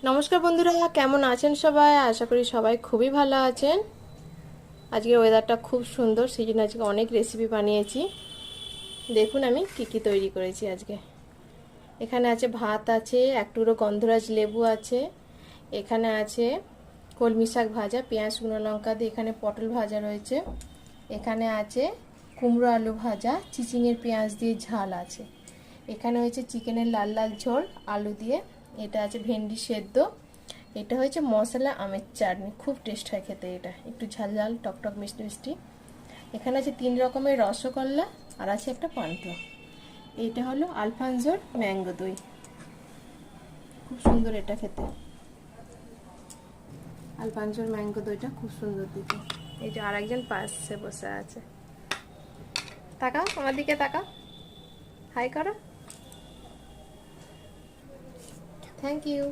নমস্কার বন্ধুরা, কেমন আছেন সবাই? আশা করি সবাই খুবই ভালো আছেন। আজকের ওয়েদারটা খুব সুন্দর, সেই জন্য আজকে অনেক রেসিপি বানিয়েছি। দেখুন আমি কি কি তৈরি করেছি আজকে। এখানে আছে ভাত, আছে এক টুকরো গন্ধরাজ লেবু আছে, এখানে আছে কলমি শাক ভাজা পেঁয়াজ শুকনো লঙ্কা দিয়ে, এখানে পটল ভাজা রয়েছে, এখানে আছে কুমড়ো আলু ভাজা চিচিঙের পেঁয়াজ দিয়ে ঝাল আছে, এখানে হয়েছে চিকেনের লাল লাল ঝোল আলু দিয়ে, এটা আছে ভেন্ডি সেদ্ধ, এটা হয়েছে মশলা আমের চাটনি, খুব টেস্ট হয় খেতে, এটা একটু ঝাল ঝাল টকটক মিষ্টি মিষ্টি। এখানে আছে 3 রকমের রসগোল্লা আর আছে একটা পান্তুয়া। এইটা হলো আলফানজোর ম্যাঙ্গো দই, খুব সুন্দর এটা খেতে। আলফানজোর ম্যাঙ্গো দইটা খুব সুন্দর দিতে। এই যে আরেকজন পাশে বসে আছে, তাকাও আমার দিকে, তাকাও, হাই করো, থ্যাংক ইউ।